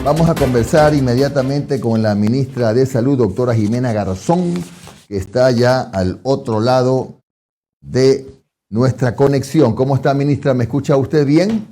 Vamos a conversar inmediatamente con la ministra de Salud, doctora Jimena Garzón, que está ya al otro lado de nuestra conexión. ¿Cómo está, ministra? ¿Me escucha usted bien?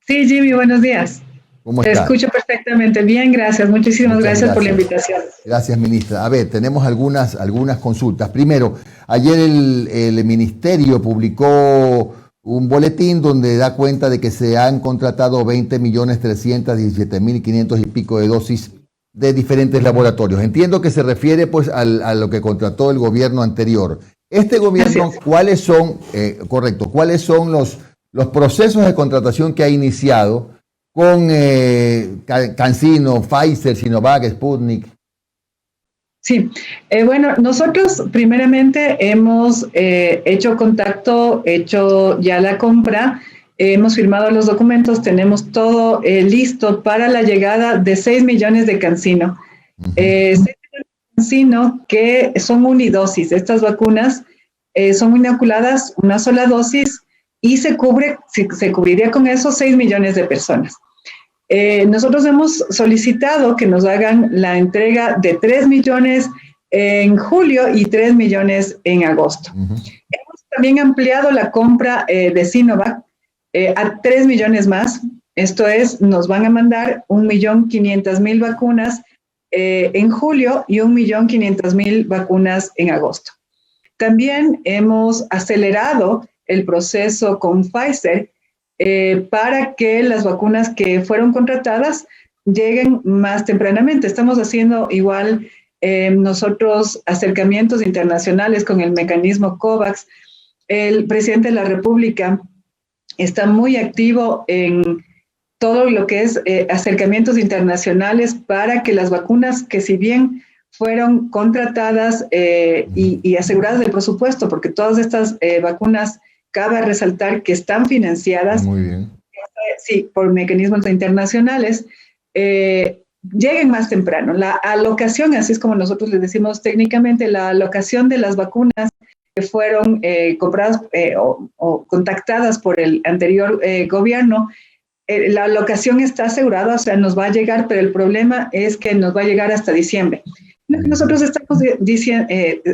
Sí, Jimmy, buenos días. ¿Cómo Te está? escucho perfectamente. Bien, gracias. Muchísimas gracias por la invitación. Gracias, ministra. A ver, tenemos algunas consultas. Primero, ayer el ministerio publicó un boletín donde da cuenta de que se han contratado 20.317.500 y pico de dosis de diferentes laboratorios. Entiendo que se refiere pues a lo que contrató el gobierno anterior. Este gobierno, ¿cuáles son los procesos de contratación que ha iniciado con CanSino, Pfizer, Sinovac, Sputnik? Sí, bueno, nosotros primeramente hemos hecho contacto, hecho ya la compra, hemos firmado los documentos, tenemos todo listo para la llegada de 6 millones de CanSino. 6 millones de CanSino que son unidosis. Estas vacunas son inoculadas una sola dosis y se cubriría con esos 6 millones de personas. Nosotros hemos solicitado que nos hagan la entrega de 3 millones en julio y 3 millones en agosto. Hemos también ampliado la compra de Sinovac a 3 millones más. Esto es, nos van a mandar 1.500.000 vacunas en julio y 1.500.000 vacunas en agosto. También hemos acelerado el proceso con Pfizer para que las vacunas que fueron contratadas lleguen más tempranamente. Estamos haciendo igual nosotros acercamientos internacionales con el mecanismo COVAX. El presidente de la República está muy activo en todo lo que es acercamientos internacionales para que las vacunas que si bien fueron contratadas y aseguradas del presupuesto, porque todas estas vacunas cabe resaltar que están financiadas sí, por mecanismos internacionales, lleguen más temprano. La alocación, así es como nosotros les decimos técnicamente, la alocación de las vacunas que fueron compradas o contactadas por el anterior gobierno, la alocación está asegurada, o sea, nos va a llegar, pero el problema es que nos va a llegar hasta diciembre. Lo que nosotros estamos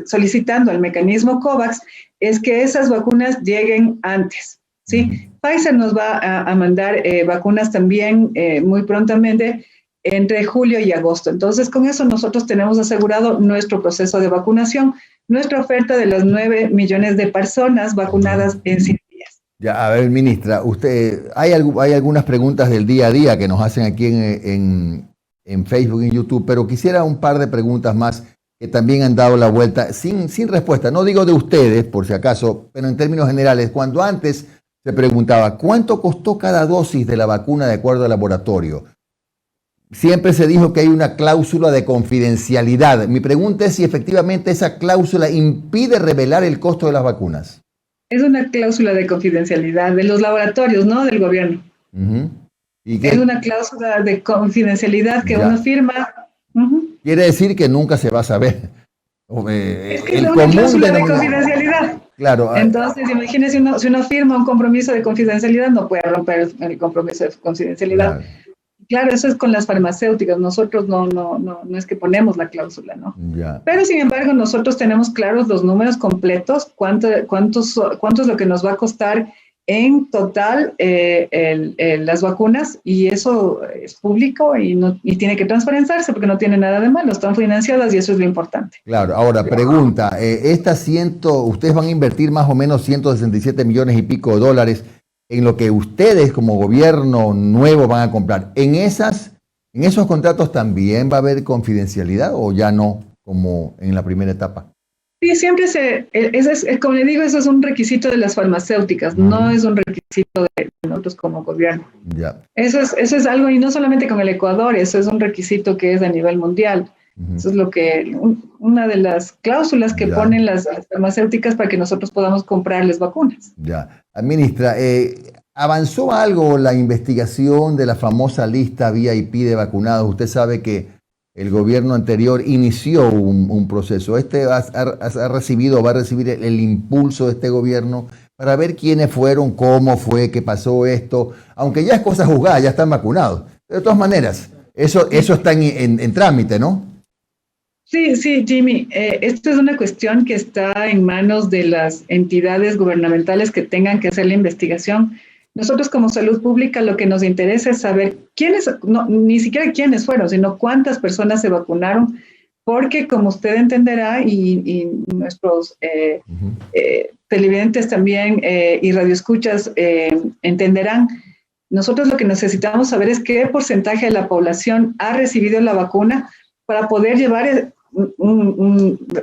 solicitando al mecanismo COVAX es que esas vacunas lleguen antes, ¿sí? Pfizer nos va a mandar vacunas también muy prontamente entre julio y agosto. Entonces, con eso nosotros tenemos asegurado nuestro proceso de vacunación, nuestra oferta de las 9 millones de personas vacunadas en 100 días. Ya, a ver, ministra, hay algunas preguntas del día a día que nos hacen aquí en Facebook y en YouTube, pero quisiera un par de preguntas más que también han dado la vuelta sin respuesta. No digo de ustedes, por si acaso, pero en términos generales, cuando antes se preguntaba ¿cuánto costó cada dosis de la vacuna de acuerdo al laboratorio? Siempre se dijo que hay una cláusula de confidencialidad. Mi pregunta es si efectivamente esa cláusula impide revelar el costo de las vacunas. Es una cláusula de confidencialidad de los laboratorios, no del gobierno. ¿Y qué? Es una cláusula de confidencialidad que uno firma. Quiere decir que nunca se va a saber. Es que es una cláusula de confidencialidad. Claro. Entonces, imagínese si uno firma un compromiso de confidencialidad, no puede romper el compromiso de confidencialidad. Claro, eso es con las farmacéuticas. Nosotros no es que ponemos la cláusula, ¿no? Ya. Pero, sin embargo, nosotros tenemos claros los números completos, cuánto es lo que nos va a costar en total las vacunas, y eso es público y tiene que transparentarse porque no tiene nada de malo, están financiadas y eso es lo importante. Claro, ahora pregunta, ustedes van a invertir más o menos 167 millones y pico de dólares en lo que ustedes como gobierno nuevo van a comprar. ¿En esos contratos también va a haber confidencialidad o ya no, como en la primera etapa? Sí, siempre como le digo, eso es un requisito de las farmacéuticas, no es un requisito de nosotros como gobierno. Ya. Eso es algo, y no solamente con el Ecuador, eso es un requisito que es a nivel mundial. Eso es una de las cláusulas que ponen las farmacéuticas para que nosotros podamos comprarles vacunas. Ya. Ministra, ¿avanzó algo la investigación de la famosa lista VIP de vacunados? Usted sabe que el gobierno anterior inició un proceso. Ha recibido, va a recibir el impulso de este gobierno para ver quiénes fueron, cómo fue, qué pasó esto. Aunque ya es cosa juzgada, ya están vacunados. De todas maneras, Eso está en trámite, ¿no? Sí, sí, Jimmy. Esto es una cuestión que está en manos de las entidades gubernamentales que tengan que hacer la investigación. Nosotros como salud pública lo que nos interesa es saber quiénes, no, ni siquiera quiénes fueron, sino cuántas personas se vacunaron, porque como usted entenderá y nuestros televidentes también y radioescuchas entenderán, nosotros lo que necesitamos saber es qué porcentaje de la población ha recibido la vacuna para poder llevar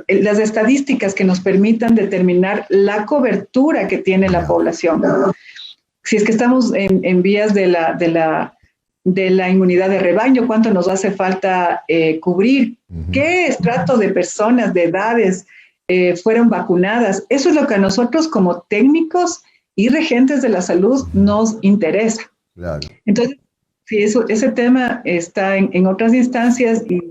las estadísticas que nos permitan determinar la cobertura que tiene la población. Si es que estamos en vías de la inmunidad de rebaño, cuánto nos hace falta cubrir, qué estrato de personas, de edades fueron vacunadas. Eso es lo que a nosotros como técnicos y regentes de la salud nos interesa. Claro. Entonces, sí, ese tema está en otras instancias y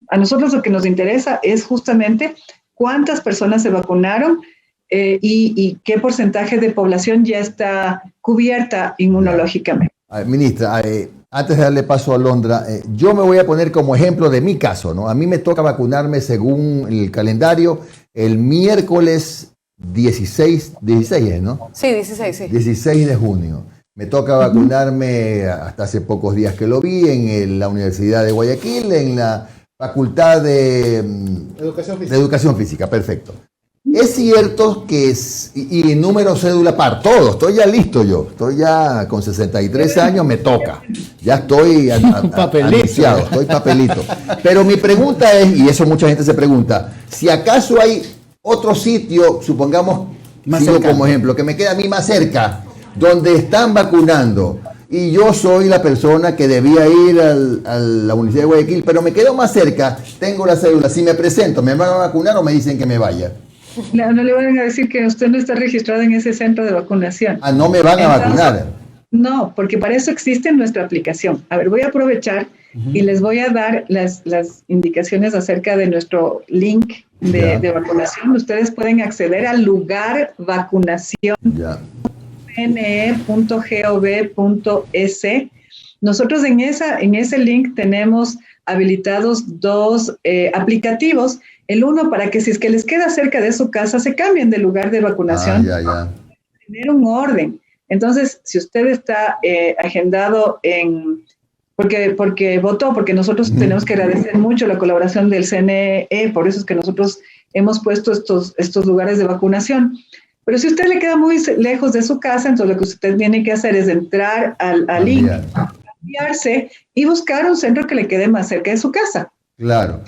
a nosotros lo que nos interesa es justamente cuántas personas se vacunaron y qué porcentaje de población ya está cubierta inmunológicamente. Ministra, antes de darle paso a Alondra, yo me voy a poner como ejemplo de mi caso, ¿no? A mí me toca vacunarme según el calendario el miércoles 16, ¿no? Sí, 16, sí. 16 de junio. Me toca vacunarme hasta hace pocos días que lo vi en la Universidad de Guayaquil, en la Facultad de Educación Física, perfecto. Es cierto que y número cédula par, todo, estoy ya listo yo, estoy ya con 63 años, me toca, ya estoy anunciado, estoy papelito. Pero mi pregunta es, y eso mucha gente se pregunta, si acaso hay otro sitio, supongamos, sigo como ejemplo, que me queda a mí más cerca, donde están vacunando, y yo soy la persona que debía ir a la Universidad de Guayaquil, pero me quedo más cerca, tengo la cédula, si me presento, ¿me van a vacunar o me dicen que me vaya? No le van a decir que usted no está registrado en ese centro de vacunación. Ah, no me van a vacunar. No, porque para eso existe nuestra aplicación. A ver, voy a aprovechar y les voy a dar las indicaciones acerca de nuestro link de vacunación. Ustedes pueden acceder al lugar vacunación. cne.gov.es. Nosotros en ese link tenemos habilitados dos aplicativos. El uno para que si es que les queda cerca de su casa se cambien de lugar de vacunación. Tener un orden. Entonces, si usted está agendado porque votó, porque nosotros tenemos que agradecer mucho la colaboración del CNE, por eso es que nosotros hemos puesto estos lugares de vacunación. Pero si usted le queda muy lejos de su casa, entonces lo que usted tiene que hacer es entrar al link, cambiarse y buscar un centro que le quede más cerca de su casa. Claro.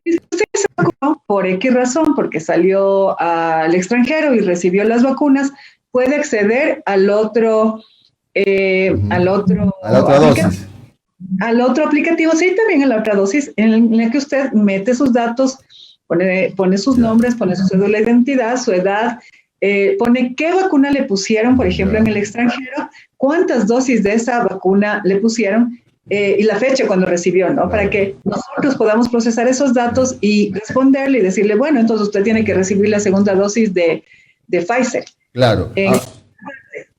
Si usted se vacunó por X razón, porque salió al extranjero y recibió las vacunas, puede acceder al otro aplicativo, sí, también a la otra dosis, en la que usted mete sus datos, pone sus nombres, pone su cédula de identidad, su edad, pone qué vacuna le pusieron, por ejemplo, en el extranjero, cuántas dosis de esa vacuna le pusieron y la fecha cuando recibió, ¿no? Para que nosotros podamos procesar esos datos y responderle y decirle, bueno, entonces usted tiene que recibir la segunda dosis de Pfizer. Claro.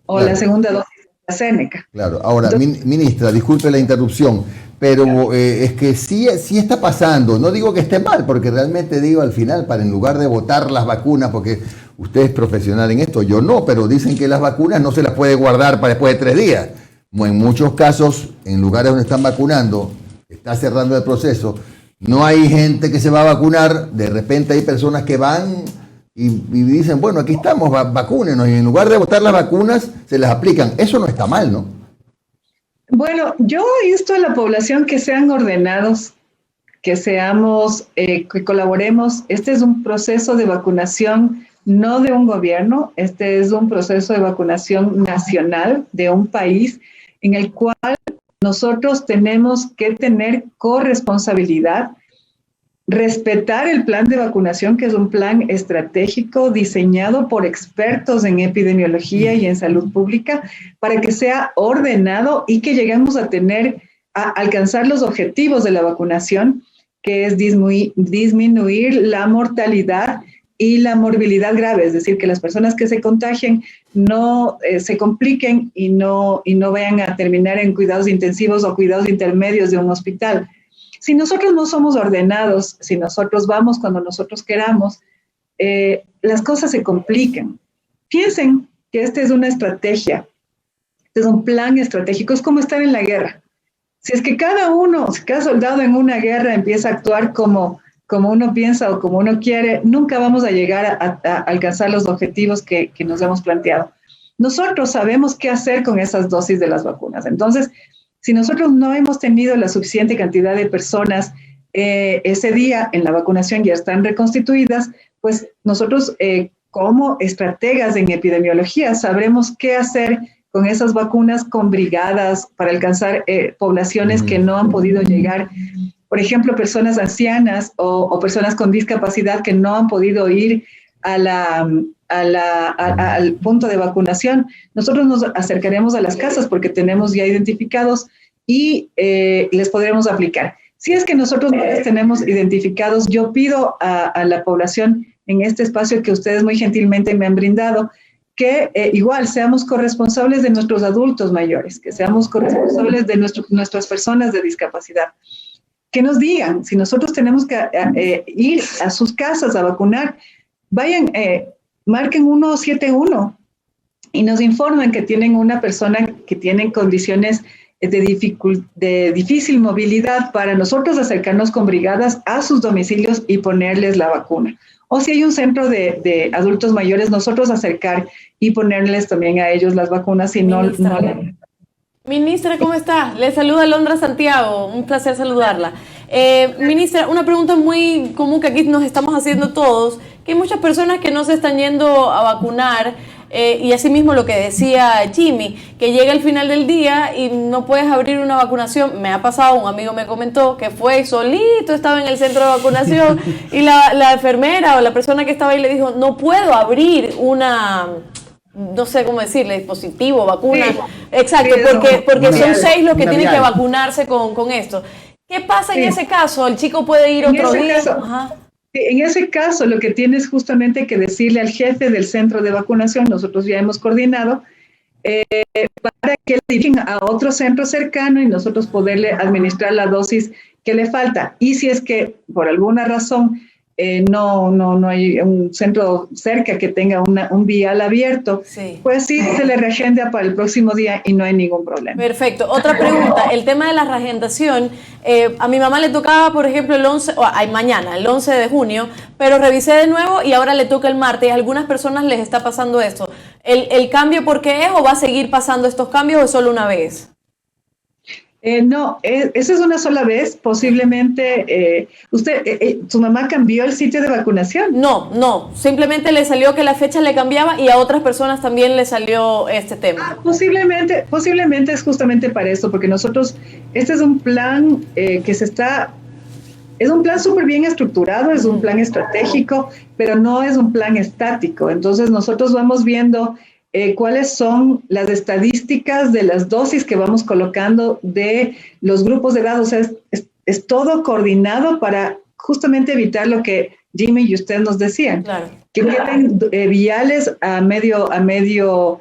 O la segunda dosis de AstraZeneca. Claro. Ahora, ministra, disculpe la interrupción, pero es que sí está pasando. No digo que esté mal, porque realmente digo al final, en lugar de votar las vacunas, porque usted es profesional en esto, yo no, pero dicen que las vacunas no se las puede guardar para después de 3 días. En muchos casos, en lugares donde están vacunando, está cerrando el proceso, no hay gente que se va a vacunar, de repente hay personas que van y dicen, bueno, aquí estamos, vacúnenos, y en lugar de botar las vacunas, se las aplican. Eso no está mal, ¿no? Bueno, yo insto a la población que sean ordenados, que que colaboremos. Este es un proceso de vacunación no de un gobierno, este es un proceso de vacunación nacional de un país en el cual nosotros tenemos que tener corresponsabilidad, respetar el plan de vacunación, que es un plan estratégico diseñado por expertos en epidemiología y en salud pública, para que sea ordenado y que lleguemos a alcanzar los objetivos de la vacunación, que es disminuir la mortalidad y la morbilidad grave, es decir, que las personas que se contagien no se compliquen y no vayan a terminar en cuidados intensivos o cuidados intermedios de un hospital. Si nosotros no somos ordenados, si nosotros vamos cuando nosotros queramos, las cosas se complican. Piensen que esta es una estrategia, este es un plan estratégico, es como estar en la guerra. Si es que cada soldado en una guerra empieza a actuar como uno piensa o como uno quiere, nunca vamos a llegar a alcanzar los objetivos que nos hemos planteado. Nosotros sabemos qué hacer con esas dosis de las vacunas. Entonces, si nosotros no hemos tenido la suficiente cantidad de personas ese día en la vacunación ya están reconstituidas, pues nosotros como estrategas en epidemiología sabremos qué hacer con esas vacunas con brigadas para alcanzar poblaciones que no han podido llegar. Por ejemplo, personas ancianas o personas con discapacidad que no han podido ir al punto de vacunación. Nosotros nos acercaremos a las casas porque tenemos ya identificados y les podremos aplicar. Si es que nosotros no los tenemos identificados, yo pido a la población en este espacio que ustedes muy gentilmente me han brindado, que igual seamos corresponsables de nuestros adultos mayores, que seamos corresponsables de nuestras personas de discapacidad. Que nos digan, si nosotros tenemos que ir a sus casas a vacunar, vayan, marquen 171 y nos informen que tienen una persona que tiene condiciones de difícil movilidad para nosotros acercarnos con brigadas a sus domicilios y ponerles la vacuna. O si hay un centro de adultos mayores, nosotros acercar y ponerles también a ellos las vacunas. Ministra, ¿cómo está? Le saluda Londra Santiago, un placer saludarla. Ministra, una pregunta muy común que aquí nos estamos haciendo todos, que hay muchas personas que no se están yendo a vacunar, y asimismo lo que decía Jimmy, que llega el final del día y no puedes abrir una vacunación. Me ha pasado, un amigo me comentó que fue solito, estaba en el centro de vacunación y la enfermera o la persona que estaba ahí le dijo, no puedo abrir una... no sé cómo decirle, dispositivo, vacuna. Sí, exacto, porque son 6 los que tienen que vacunarse con esto. ¿Qué pasa en ese caso? ¿El chico puede ir otro día? Ajá. En ese caso, lo que tienes justamente que decirle al jefe del centro de vacunación, nosotros ya hemos coordinado, para que le dirijan a otro centro cercano y nosotros poderle administrar la dosis que le falta. Y si es que por alguna razón no hay un centro cerca que tenga un vial abierto, sí, pues sí se le reagenda para el próximo día y no hay ningún problema. Perfecto. Otra pregunta, el tema de la reagendación. A mi mamá le tocaba, por ejemplo, mañana, el 11 de junio, pero revisé de nuevo y ahora le toca el martes. A algunas personas les está pasando esto. ¿El cambio por qué es o va a seguir pasando estos cambios o es solo una vez? No, esa es una sola vez. Posiblemente, ¿su mamá cambió el sitio de vacunación? No, simplemente le salió que la fecha le cambiaba y a otras personas también le salió este tema. Posiblemente es justamente para eso, porque nosotros, este es un plan es un plan súper bien estructurado, es un plan estratégico, pero no es un plan estático. Entonces nosotros vamos viendo cuáles son las estadísticas de las dosis que vamos colocando de los grupos de edad. O sea, es todo coordinado para justamente evitar lo que Jimmy y usted nos decían. Claro. Que queden viales a medio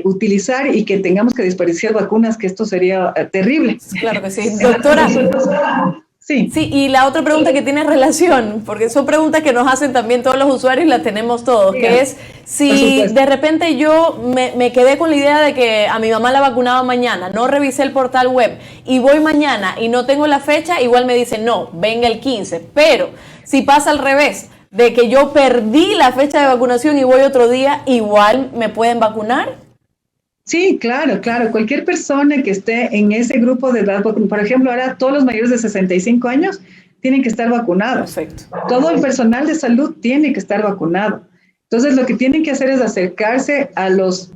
utilizar y que tengamos que desperdiciar vacunas, que esto sería terrible. Claro que sí. Doctora. Sí, y la otra pregunta que tiene relación, porque son preguntas que nos hacen también todos los usuarios y las tenemos todos, que es si de repente yo me quedé con la idea de que a mi mamá la vacunaba mañana, no revisé el portal web y voy mañana y no tengo la fecha, igual me dicen no, venga el 15, pero si pasa al revés, de que yo perdí la fecha de vacunación y voy otro día, igual me pueden vacunar. Sí, claro. Cualquier persona que esté en ese grupo de edad, por ejemplo, ahora todos los mayores de 65 años tienen que estar vacunados. Perfecto. Todo el personal de salud tiene que estar vacunado. Entonces, lo que tienen que hacer es acercarse a los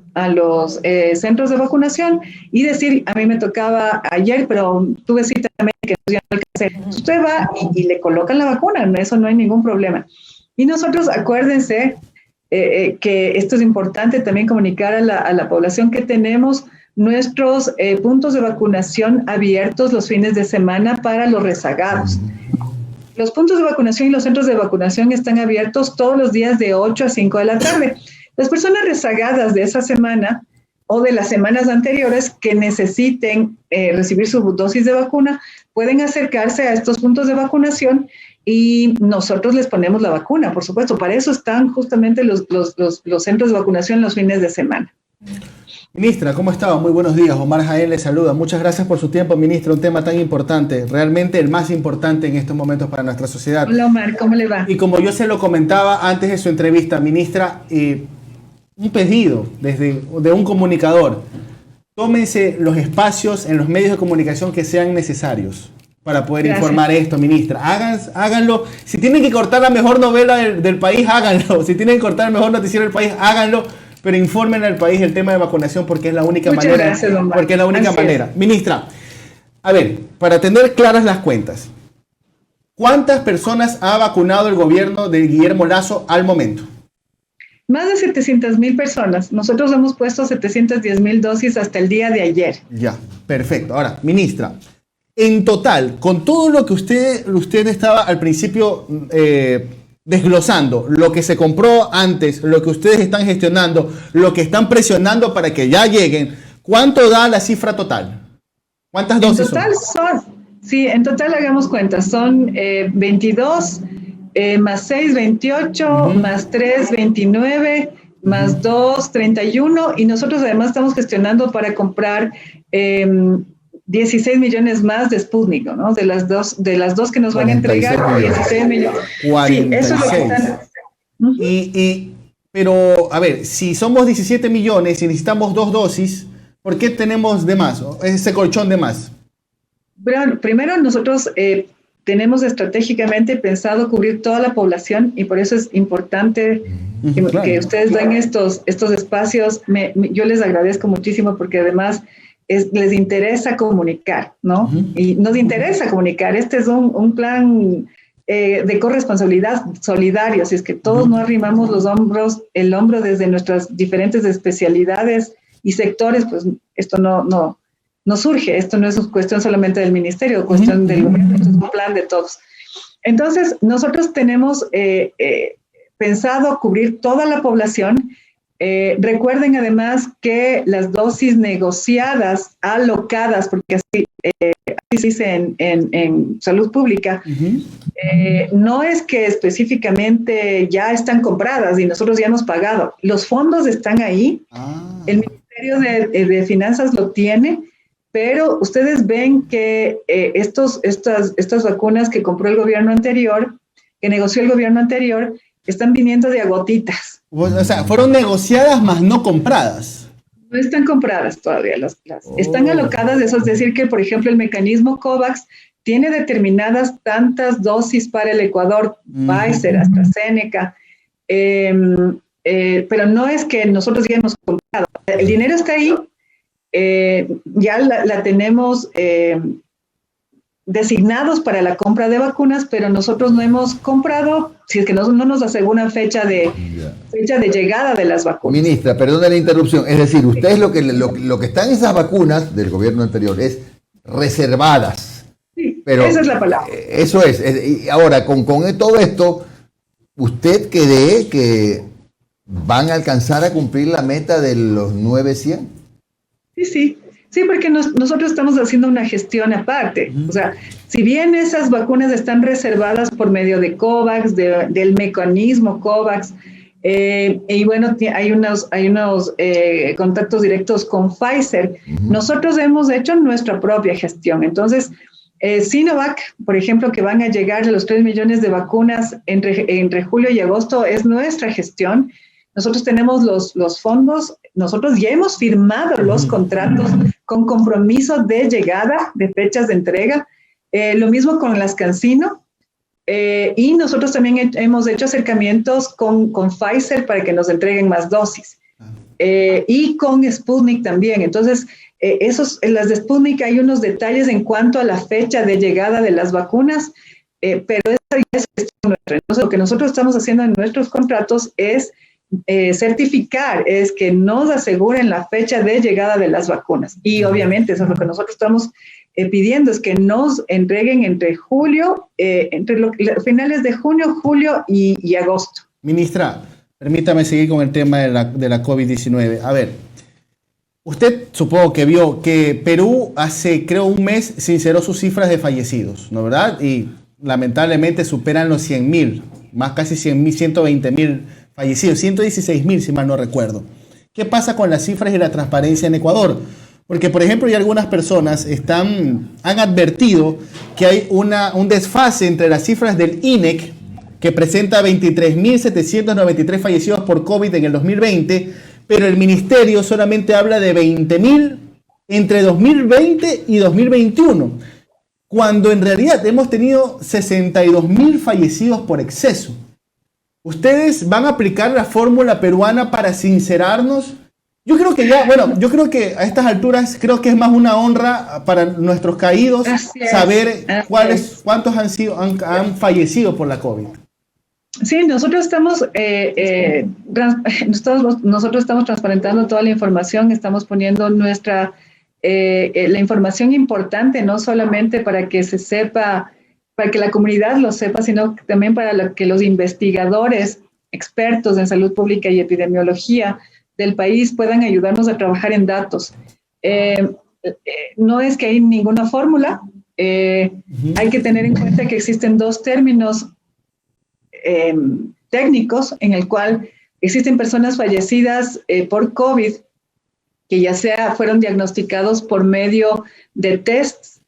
centros de vacunación y decir, a mí me tocaba ayer, pero tuve cita también que no alcancé. Usted va y le colocan la vacuna, eso no hay ningún problema. Y nosotros, acuérdense, que esto es importante también comunicar a la población que tenemos nuestros puntos de vacunación abiertos los fines de semana para los rezagados. Los puntos de vacunación y los centros de vacunación están abiertos todos los días de 8 a 5 de la tarde. Las personas rezagadas de esa semana o de las semanas anteriores que necesiten recibir su dosis de vacuna pueden acercarse a estos puntos de vacunación y nosotros les ponemos la vacuna, por supuesto. Para eso están justamente los centros de vacunación los fines de semana. Ministra, ¿cómo está? Muy buenos días. Omar Jaén le saluda. Muchas gracias por su tiempo, ministra. Un tema tan importante, realmente el más importante en estos momentos para nuestra sociedad. Hola, Omar, ¿cómo le va? Y como yo se lo comentaba antes de su entrevista, ministra, un pedido de un comunicador. Tómense los espacios en los medios de comunicación que sean necesarios para poder informar esto, ministra. Háganlo. Si tienen que cortar la mejor novela del país, háganlo. Si tienen que cortar el mejor noticiero del país, háganlo. Pero informen al país el tema de vacunación porque es la única manera. Porque es la única manera. Ministra, a ver, para tener claras las cuentas, ¿cuántas personas ha vacunado el gobierno de Guillermo Lasso al momento? Más de 700,000 personas. Nosotros hemos puesto 710,000 dosis hasta el día de ayer. Ya, perfecto. Ahora, ministra, en total, con todo lo que usted estaba al principio desglosando, lo que se compró antes, lo que ustedes están gestionando, lo que están presionando para que ya lleguen, ¿cuánto da la cifra total? ¿Cuántas dosis en total hagamos cuentas, son 22, más 6, 28, más 3, 29, más 2, 31, y nosotros además estamos gestionando para comprar 16 millones más de Sputnik, ¿no? De las dos que nos van a entregar, 16 millones. 46. Sí, eso es lo que están. Pero, a ver, si somos 17 millones y necesitamos 2 dosis, ¿por qué tenemos de más? Ese colchón de más. Bueno, primero nosotros tenemos estratégicamente pensado cubrir toda la población y por eso es importante que ustedes den estos espacios. Yo les agradezco muchísimo porque además les interesa comunicar, ¿no? Y nos interesa comunicar. Este es un plan de corresponsabilidad solidario, si es que todos no arrimamos el hombro desde nuestras diferentes especialidades y sectores, pues esto no surge. Esto no es cuestión solamente del ministerio, cuestión del gobierno, es un plan de todos. Entonces, nosotros tenemos pensado cubrir toda la población. Recuerden además que las dosis negociadas, alocadas, porque así se dice en salud pública, no es que específicamente ya están compradas y nosotros ya hemos pagado. Los fondos están ahí, el Ministerio de Finanzas lo tiene, pero ustedes ven que estas vacunas que compró el gobierno anterior, que negoció el gobierno anterior, están viniendo de a gotitas. O sea, fueron negociadas más no compradas. No están compradas todavía están alocadas, eso es decir que, por ejemplo, el mecanismo COVAX tiene determinadas tantas dosis para el Ecuador, Pfizer, AstraZeneca, pero no es que nosotros ya hemos comprado. El dinero está ahí, ya la tenemos designados para la compra de vacunas, pero nosotros no hemos comprado, si es que no nos aseguran fecha de llegada de las vacunas. Ministra, perdona la interrupción, es decir, ustedes lo que están en esas vacunas del gobierno anterior es reservadas. Sí, pero esa es la palabra. Eso es. Y ahora, con todo esto, ¿usted cree que van a alcanzar a cumplir la meta de los 900? Sí, porque nosotros estamos haciendo una gestión aparte. O sea, si bien esas vacunas están reservadas por medio de COVAX, del mecanismo COVAX, y bueno, hay unos contactos directos con Pfizer, nosotros hemos hecho nuestra propia gestión. Entonces, Sinovac, por ejemplo, que van a llegar a los 3 millones de vacunas entre julio y agosto, es nuestra gestión. Nosotros tenemos los fondos, nosotros ya hemos firmado los contratos con compromiso de llegada, de fechas de entrega, lo mismo con las CanSino, y nosotros también hemos hecho acercamientos con Pfizer para que nos entreguen más dosis, y con Sputnik también. Entonces, en las de Sputnik hay unos detalles en cuanto a la fecha de llegada de las vacunas, pero eso ya es nuestro. Entonces, lo que nosotros estamos haciendo en nuestros contratos es certificar, es que nos aseguren la fecha de llegada de las vacunas. Y obviamente eso es lo que nosotros estamos pidiendo es que nos entreguen entre julio, finales de junio, julio y agosto. Ministra, permítame seguir con el tema de la COVID-19. A ver, usted supongo que vio que Perú hace, creo, un mes sinceró sus cifras de fallecidos, ¿no es verdad? Y lamentablemente superan los 100.000, más casi 100.000, 120.000 fallecidos, 116.000 si mal no recuerdo. ¿Qué pasa con las cifras y la transparencia en Ecuador? Porque, por ejemplo, ya algunas personas han advertido que hay un desfase entre las cifras del INEC, que presenta 23.793 fallecidos por COVID en el 2020, pero el ministerio solamente habla de 20.000 entre 2020 y 2021, cuando en realidad hemos tenido 62.000 fallecidos por exceso. ¿Ustedes van a aplicar la fórmula peruana para sincerarnos? Yo creo que yo creo que a estas alturas creo que es más una honra para nuestros caídos saber cuántos han fallecido por la COVID. Sí, nosotros estamos transparentando toda la información, estamos poniendo la información importante, no solamente para que se sepa, para que la comunidad lo sepa, sino también para que los investigadores, expertos en salud pública y epidemiología del país puedan ayudarnos a trabajar en datos. No es que hay ninguna fórmula, hay que tener en cuenta que existen dos términos técnicos en el cual existen personas fallecidas por COVID que ya sea fueron diagnosticados por medio de tests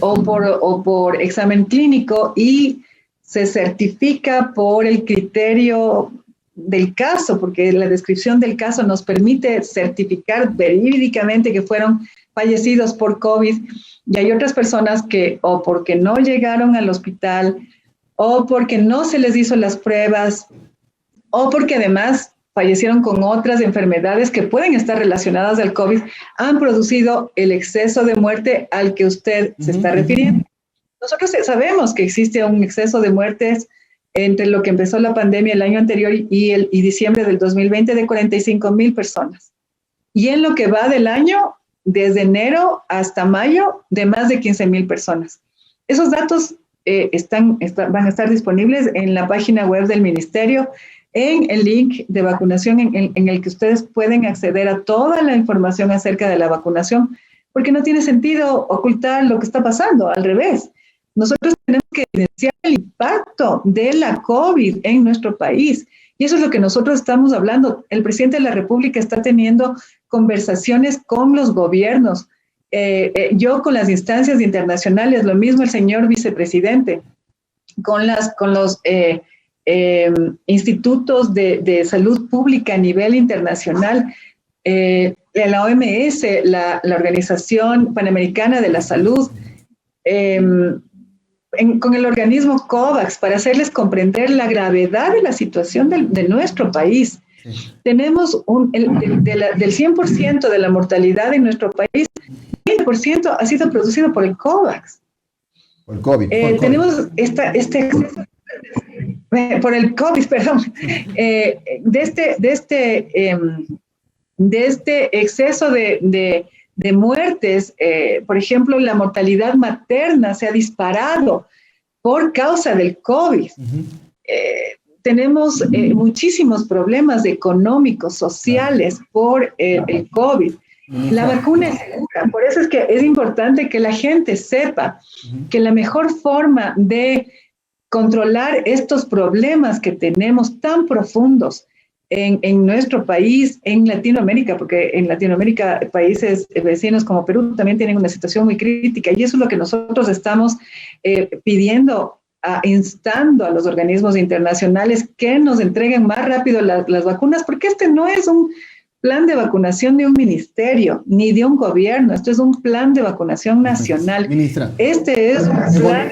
o por examen clínico y se certifica por el criterio del caso, porque la descripción del caso nos permite certificar verídicamente que fueron fallecidos por COVID, y hay otras personas que o porque no llegaron al hospital o porque no se les hizo las pruebas o porque además fallecieron con otras enfermedades que pueden estar relacionadas al COVID, han producido el exceso de muerte al que usted se está refiriendo. Nosotros sabemos que existe un exceso de muertes entre lo que empezó la pandemia el año anterior y diciembre del 2020 de 45.000 personas. Y en lo que va del año, desde enero hasta mayo, de más de 15.000 personas. Esos datos van a estar disponibles en la página web del Ministerio, en el link de vacunación en el que ustedes pueden acceder a toda la información acerca de la vacunación, porque no tiene sentido ocultar lo que está pasando, al revés. Nosotros tenemos que evidenciar el impacto de la COVID en nuestro país. Y eso es lo que nosotros estamos hablando. El presidente de la República está teniendo conversaciones con los gobiernos, yo con las instancias internacionales, lo mismo el señor vicepresidente, con los institutos de salud pública a nivel internacional, la OMS, la Organización Panamericana de la Salud, con el organismo COVAX, para hacerles comprender la gravedad de la situación de nuestro país. Sí. Tenemos del 100% de la mortalidad en nuestro país, 20% ha sido producido por el COVAX. Por el COVID. Tenemos este exceso, por el COVID, perdón, de este exceso de muertes. Por ejemplo, la mortalidad materna se ha disparado por causa del COVID. Tenemos muchísimos problemas económicos, sociales por el COVID. La vacuna es segura, por eso es que es importante que la gente sepa que la mejor forma de controlar estos problemas que tenemos tan profundos en nuestro país, en Latinoamérica, porque en Latinoamérica países vecinos como Perú también tienen una situación muy crítica, y eso es lo que nosotros estamos pidiendo, instando a los organismos internacionales que nos entreguen más rápido las vacunas, porque este no es un plan de vacunación de un ministerio ni de un gobierno, esto es un plan de vacunación nacional. Ministra, este es un plan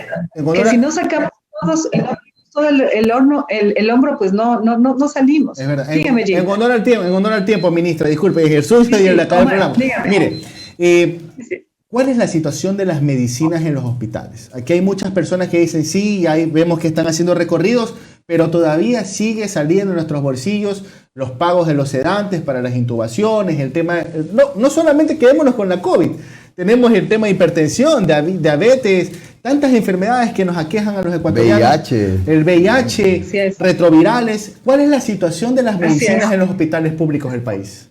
que si no sacamos todos el hombro, pues no salimos. Es verdad. Dígame, en honor al tiempo, ministra, disculpe, Jesús, y en la cara del programa. Mire, ¿cuál es la situación de las medicinas en los hospitales? Aquí hay muchas personas que dicen sí, vemos que están haciendo recorridos, pero todavía sigue saliendo en nuestros bolsillos los pagos de los sedantes para las intubaciones, el tema, no solamente quedémonos con la COVID, tenemos el tema de hipertensión, diabetes, tantas enfermedades que nos aquejan a los ecuatorianos. VIH. El VIH, retrovirales. ¿Cuál es la situación de las medicinas en los hospitales públicos del país?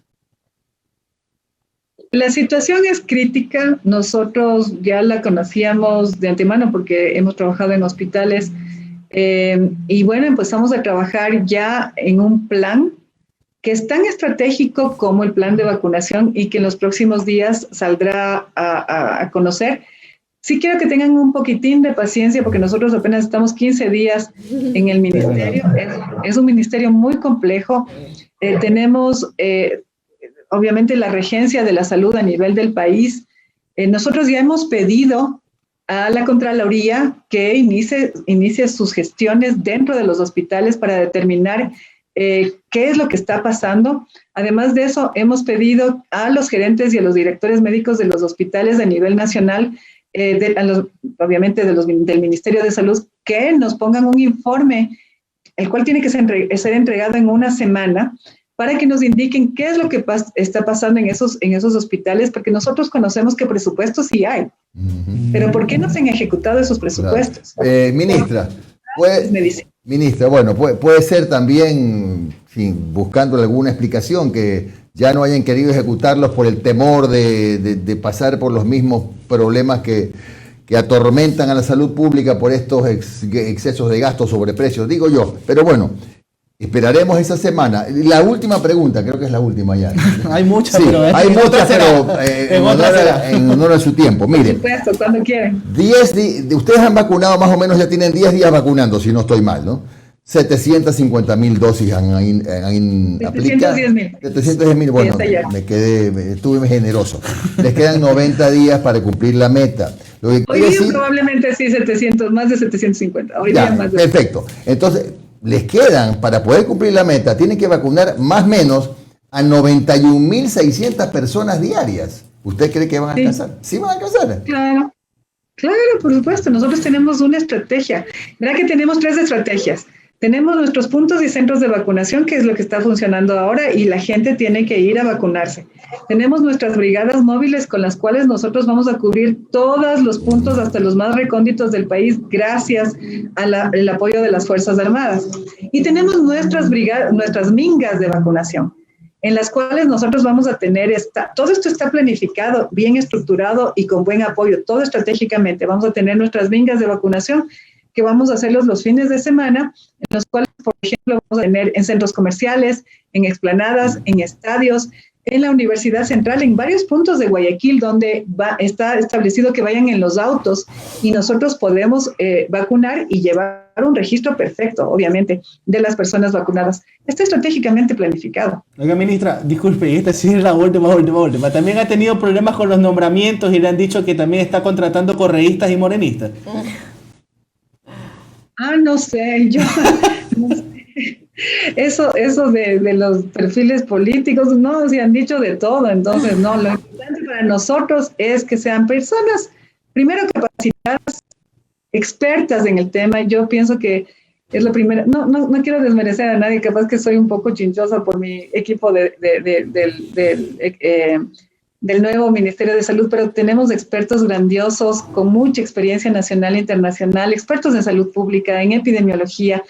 La situación es crítica. Nosotros ya la conocíamos de antemano porque hemos trabajado en hospitales y bueno, empezamos a trabajar ya en un plan que es tan estratégico como el plan de vacunación y que en los próximos días saldrá a conocer. Sí quiero que tengan un poquitín de paciencia porque nosotros apenas estamos 15 días en el ministerio. Es un ministerio muy complejo. Tenemos, obviamente, la regencia de la salud a nivel del país. Nosotros ya hemos pedido a la Contraloría que inicie sus gestiones dentro de los hospitales para determinar qué es lo que está pasando. Además de eso, hemos pedido a los gerentes y a los directores médicos de los hospitales a nivel nacional, obviamente del Ministerio de Salud, que nos pongan un informe, el cual tiene que ser entregado en una semana, para que nos indiquen qué es lo que está pasando en esos hospitales, porque nosotros conocemos que presupuestos sí hay, pero ¿por qué no se han ejecutado esos presupuestos? Ministra, bueno, puede ser también, buscando alguna explicación, que ya no hayan querido ejecutarlos por el temor de pasar por los mismos problemas que atormentan a la salud pública por estos excesos de gastos, sobreprecios, digo yo. Pero bueno, esperaremos esa semana. La última pregunta, creo que es la última ya. Hay muchas, sí, pero hay muchas, pero en honor a su tiempo. Miren, por supuesto, cuando quieran. Ustedes han vacunado más o menos, ya tienen 10 días vacunando, si no estoy mal, ¿no? 750,000 dosis han aplicado. 710,000, bueno, estuve generoso. Les quedan 90 días para cumplir la meta. Hoy día probablemente sí, más de 750. Hoy día más de perfecto. Entonces, les quedan, para poder cumplir la meta, tienen que vacunar más o menos a 91,600 personas diarias. ¿Usted cree que van a alcanzar? ¿Sí van a alcanzar? Claro, por supuesto. Nosotros tenemos una estrategia. Verá que tenemos 3 estrategias. Tenemos nuestros puntos y centros de vacunación, que es lo que está funcionando ahora, y la gente tiene que ir a vacunarse. Tenemos nuestras brigadas móviles con las cuales nosotros vamos a cubrir todos los puntos, hasta los más recónditos del país, gracias al apoyo de las Fuerzas Armadas. Y tenemos nuestras mingas de vacunación, en las cuales nosotros vamos a tener, todo esto está planificado, bien estructurado y con buen apoyo, todo estratégicamente. Vamos a tener nuestras mingas de vacunación, que vamos a hacerlos los fines de semana, en los cuales, por ejemplo, vamos a tener en centros comerciales, en explanadas, en estadios, en la Universidad Central, en varios puntos de Guayaquil, donde está establecido que vayan en los autos y nosotros podemos vacunar y llevar un registro perfecto, obviamente, de las personas vacunadas. Está estratégicamente planificado. Oiga, ministra, disculpe, esta sí es la última. También ha tenido problemas con los nombramientos y le han dicho que también está contratando correístas y morenistas. No sé, yo no sé. Eso de los perfiles políticos, no, se han dicho de todo, entonces no, lo importante para nosotros es que sean personas, primero capacitadas, expertas en el tema. Yo pienso que es la primera, no quiero desmerecer a nadie, capaz que soy un poco chinchosa por mi equipo del nuevo Ministerio de Salud, pero tenemos expertos grandiosos con mucha experiencia nacional e internacional, expertos en salud pública, en epidemiología,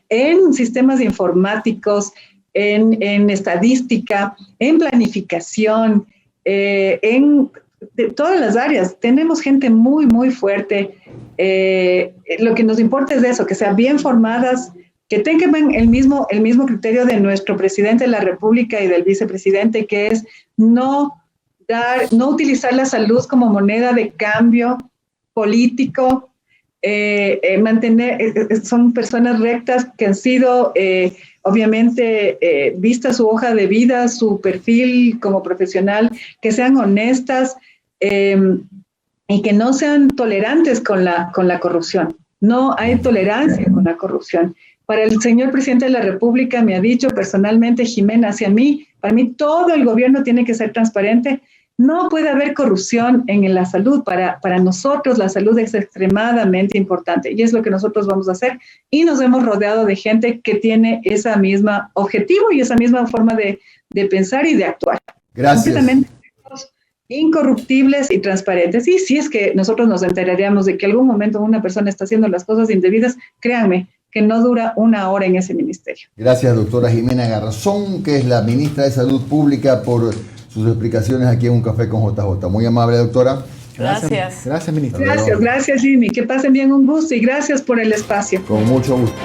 en sistemas informáticos, en estadística, en planificación, en todas las áreas. Tenemos gente muy, muy fuerte. Lo que nos importa es eso, que sean bien formadas, que tengan el mismo criterio de nuestro presidente de la República y del vicepresidente, que es no utilizar la salud como moneda de cambio político, son personas rectas que han sido, obviamente, vista su hoja de vida, su perfil como profesional, que sean honestas y que no sean tolerantes con la corrupción. No hay tolerancia con la corrupción. Para el señor presidente de la República me ha dicho personalmente, Jimena, para mí todo el gobierno tiene que ser transparente. No puede haber corrupción en la salud. Para nosotros la salud es extremadamente importante y es lo que nosotros vamos a hacer. Y nos hemos rodeado de gente que tiene esa misma objetivo y esa misma forma de pensar y de actuar. Gracias. Completamente incorruptibles y transparentes. Y si es que nosotros nos enteraríamos de que algún momento una persona está haciendo las cosas indebidas, créanme que no dura una hora en ese ministerio. Gracias, doctora Jimena Garzón, que es la ministra de Salud Pública, por sus explicaciones aquí en Un Café con JJ. Muy amable, doctora. Gracias. Gracias, ministra. Gracias, Jimmy. Que pasen bien, un gusto y gracias por el espacio. Con mucho gusto.